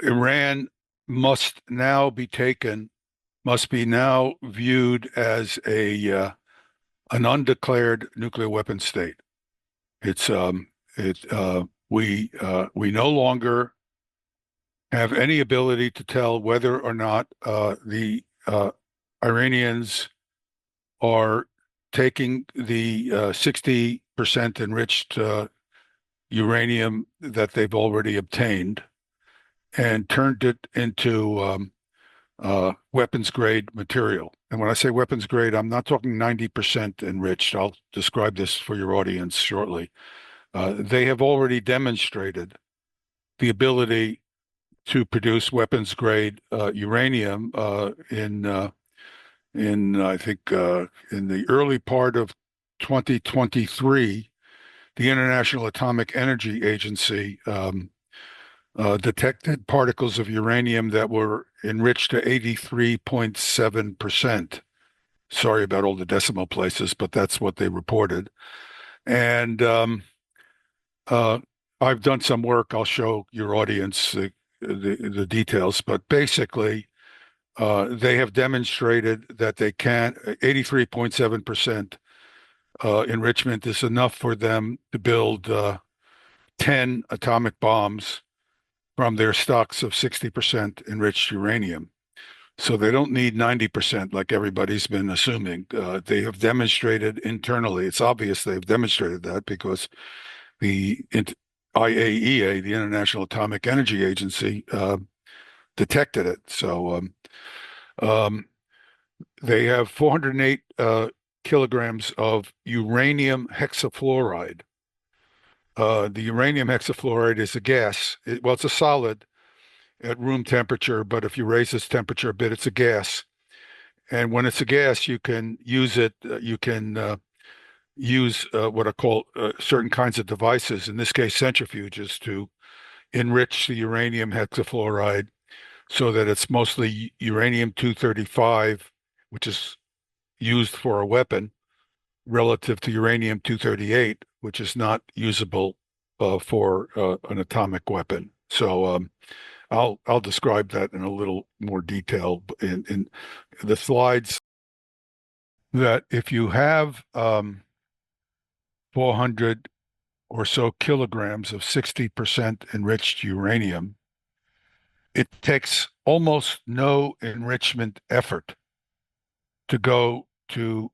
Iran must now be taken, must be now viewed as a an undeclared nuclear weapon state. It's we no longer have any ability to tell whether or not the Iranians are taking the 60% enriched uranium that they've already obtained and turned it into weapons grade material. And when I say weapons grade, I'm not talking 90% enriched. I'll describe this for your audience shortly. They have already demonstrated the ability to produce weapons grade uranium in I think in the early part of 2023. The International Atomic Energy Agency detected particles of uranium that were enriched to 83.7%. Sorry about all the decimal places, but that's what they reported. And uh, I've done some work. I'll show your audience the details, but basically, they have demonstrated that they can 83.7% enrichment is enough for them to build 10 atomic bombs from their stocks of 60% enriched uranium. So they don't need 90% like everybody's been assuming. They have demonstrated internally. It's obvious they've demonstrated that because the IAEA, the International Atomic Energy Agency, detected it. So um, they have 408 kilograms of uranium hexafluoride. The uranium hexafluoride is a gas. Well, it's a solid at room temperature, but if you raise its temperature a bit, it's a gas. And when it's a gas, you can use it. You can use what are called certain kinds of devices, in this case, centrifuges, to enrich the uranium hexafluoride so that it's mostly uranium-235, which is used for a weapon, relative to uranium-238, which is not usable for an atomic weapon. So I'll describe that in a little more detail in the slides. That if you have 400 or so kilograms of 60% enriched uranium, it takes almost no enrichment effort to go to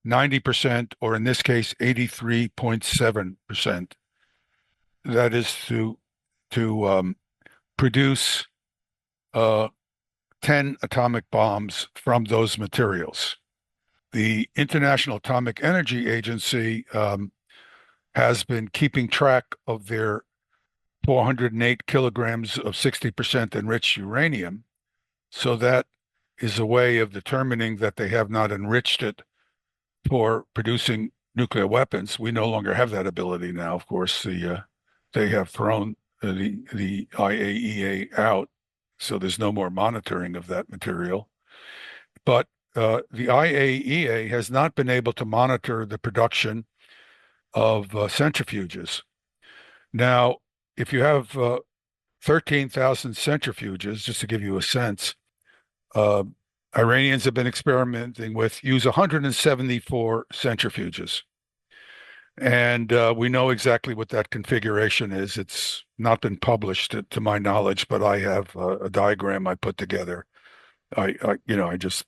90%, or in this case, 83.7%. That is to produce uh, 10 atomic bombs from those materials. The International Atomic Energy Agency has been keeping track of their 408 kilograms of 60% enriched uranium. So that is a way of determining that they have not enriched it for producing nuclear weapons. We no longer have that ability now. Of course, they have thrown the IAEA out, so there's no more monitoring of that material. But the IAEA has not been able to monitor the production of centrifuges. Now, if you have 13,000 centrifuges, just to give you a sense, uh, Iranians have been experimenting with use 174 centrifuges. And we know exactly what that configuration is. It's not been published to my knowledge, but I have a diagram I put together. I just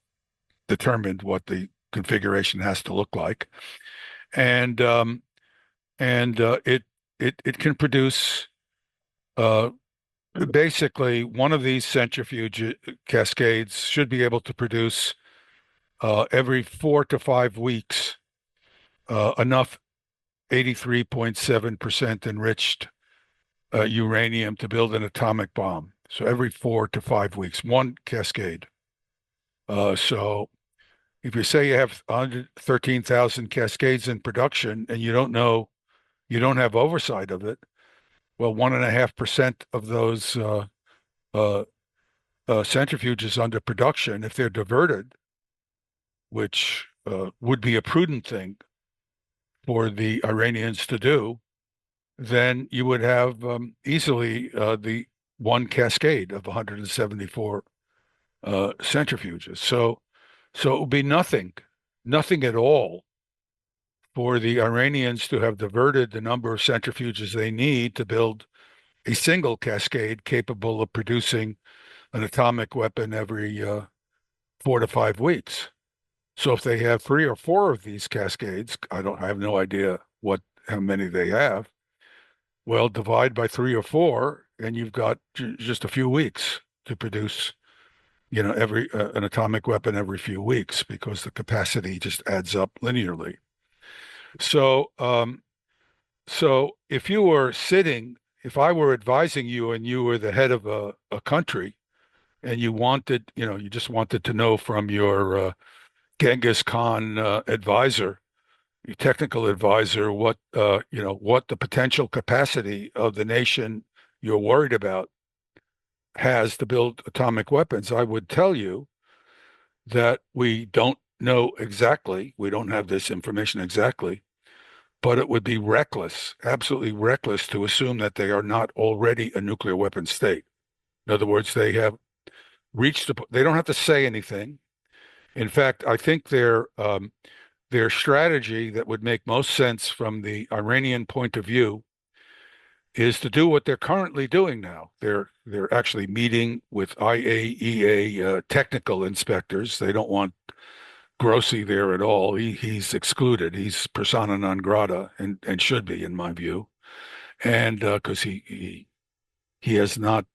determined what the configuration has to look like, and it can produce uh, basically one of these centrifuge cascades should be able to produce every 4 to 5 weeks enough 83.7% enriched uranium to build an atomic bomb. So every 4 to 5 weeks, one cascade. So if you say you have 113,000 cascades in production and you don't know, you don't have oversight of it, well, 1.5% of those uh, centrifuges under production, if they're diverted, which would be a prudent thing for the Iranians to do, then you would have easily the one cascade of 174 centrifuges. So it would be nothing at all for the Iranians to have diverted the number of centrifuges they need to build a single cascade capable of producing an atomic weapon every 4 to 5 weeks. So if they have 3 or 4 of these cascades, I have no idea how many they have. Well, divide by 3 or 4, and you've got just a few weeks to produce, every an atomic weapon every few weeks because the capacity just adds up linearly. So, if I were advising you and you were the head of a country and you just wanted to know from your Genghis Khan advisor, your technical advisor, what the potential capacity of the nation you're worried about has to build atomic weapons, I would tell you that we don't know exactly. We don't have this information exactly, but it would be reckless, absolutely reckless, to assume that they are not already a nuclear weapon state. In other words, they don't have to say anything. In fact, I think their strategy that would make most sense from the Iranian point of view is to do what they're currently doing now. They're actually meeting with IAEA technical inspectors. They don't want Grossi there at all. He's excluded. He's persona non grata and should be, in my view. And because he has not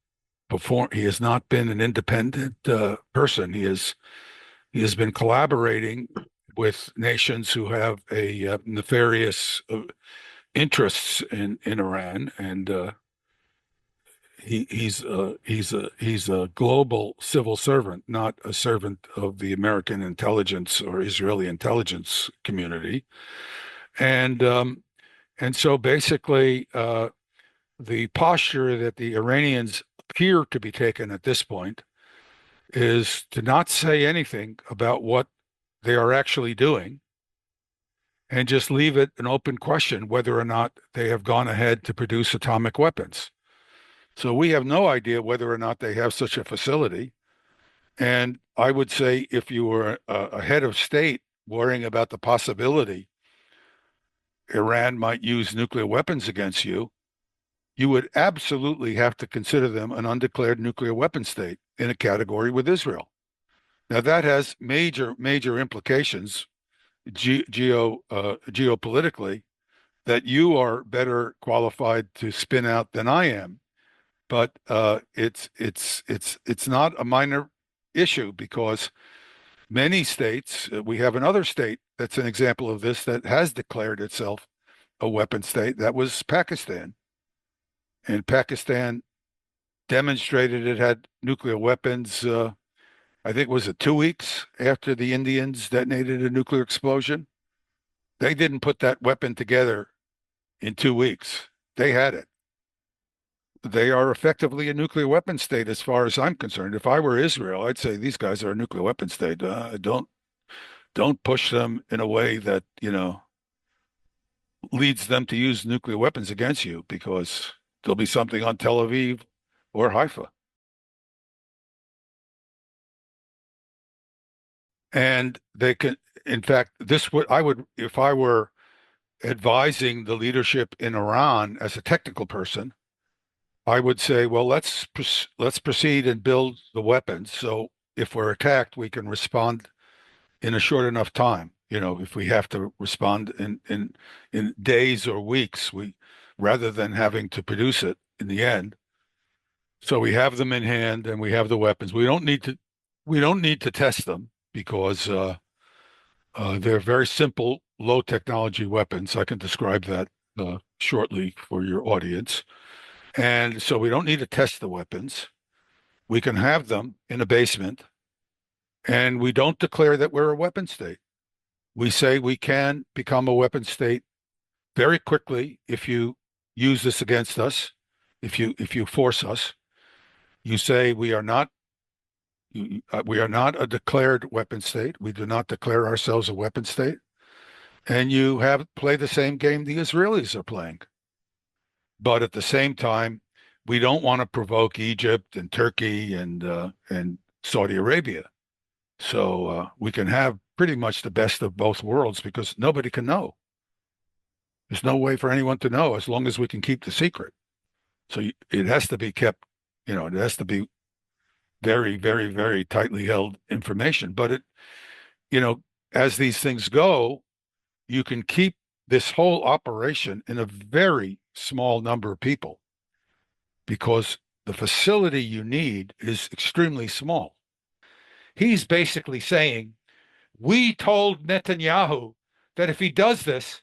performed, he has not been an independent person. He has been collaborating with nations who have a nefarious interests in Iran, and he's a global civil servant, not a servant of the American intelligence or Israeli intelligence community. And so basically, the posture that the Iranians appear to be taking at this point is to not say anything about what they are actually doing and just leave it an open question whether or not they have gone ahead to produce atomic weapons. So we have no idea whether or not they have such a facility. And I would say if you were a head of state worrying about the possibility Iran might use nuclear weapons against you, you would absolutely have to consider them an undeclared nuclear weapon state in a category with Israel. Now that has major implications geopolitically that you are better qualified to spin out than I am. But it's not a minor issue because many states, we have another state that's an example of this that has declared itself a weapon state. That was Pakistan. And Pakistan demonstrated it had nuclear weapons. I think was it 2 weeks after the Indians detonated a nuclear explosion? They didn't put that weapon together in 2 weeks. They had it. They are effectively a nuclear weapon state as far as I'm concerned. If I were Israel, I'd say these guys are a nuclear weapon state. Don't push them in a way that, leads them to use nuclear weapons against you because there'll be something on Tel Aviv or Haifa. And they can, in fact, if I were advising the leadership in Iran as a technical person, I would say, well, let's proceed and build the weapons. So if we're attacked, we can respond in a short enough time. If we have to respond in days or weeks, rather than having to produce it in the end. So we have them in hand and we have the weapons. We don't need to test them because they're very simple, low technology weapons. I can describe that shortly for your audience. And so we don't need to test the weapons. We can have them in a basement, and we don't declare that we're a weapon state. We say we can become a weapon state very quickly if you use this against us, if you force us. You say we are not a declared weapon state. We do not declare ourselves a weapon state. And you play the same game the Israelis are playing. But at the same time, we don't want to provoke Egypt and Turkey and Saudi Arabia. So we can have pretty much the best of both worlds because nobody can know. There's no way for anyone to know as long as we can keep the secret. So it has to be kept, it has to be very, very, very tightly held information. But you know, as these things go, you can keep this whole operation in a very small number of people because the facility you need is extremely small. He's basically saying, we told Netanyahu that if he does this,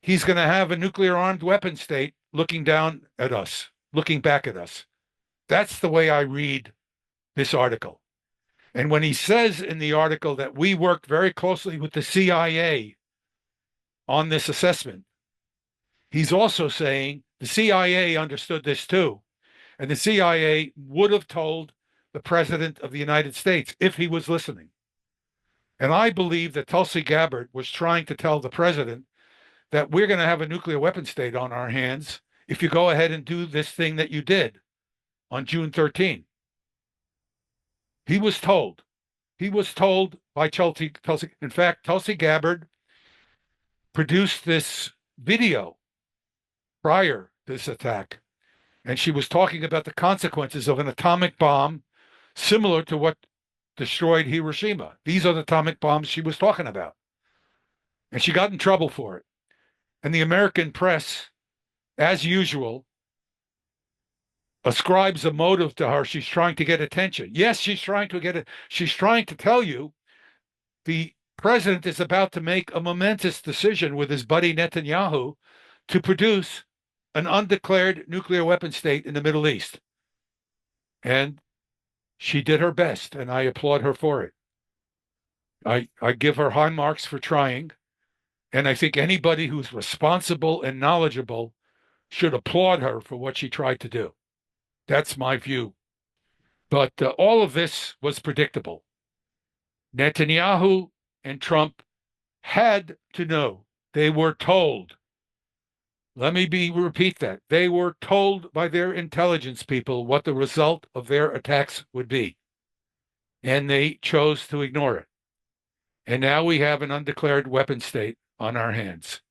he's going to have a nuclear armed weapon state looking down at us, looking back at us. That's the way I read this article. And when he says in the article that we worked very closely with the CIA on this assessment, he's also saying the CIA understood this too. And the CIA would have told the President of the United States if he was listening. And I believe that Tulsi Gabbard was trying to tell the president that we're going to have a nuclear weapon state on our hands if you go ahead and do this thing that you did on June 13. He was told. He was told by Tulsi. In fact, Tulsi Gabbard produced this video prior to this attack, and she was talking about the consequences of an atomic bomb similar to what destroyed Hiroshima. These are the atomic bombs she was talking about. And she got in trouble for it. And the American press, as usual, ascribes a motive to her. She's trying to get attention. Yes, she's trying to get it. She's trying to tell you the president is about to make a momentous decision with his buddy Netanyahu to produce an undeclared nuclear weapon state in the Middle East. And she did her best, and I applaud her for it. I give her high marks for trying, and I think anybody who's responsible and knowledgeable should applaud her for what she tried to do. That's my view. But all of this was predictable. Netanyahu and Trump had to know. They were told. Let me repeat that. They were told by their intelligence people what the result of their attacks would be. And they chose to ignore it. And now we have an undeclared weapon state on our hands.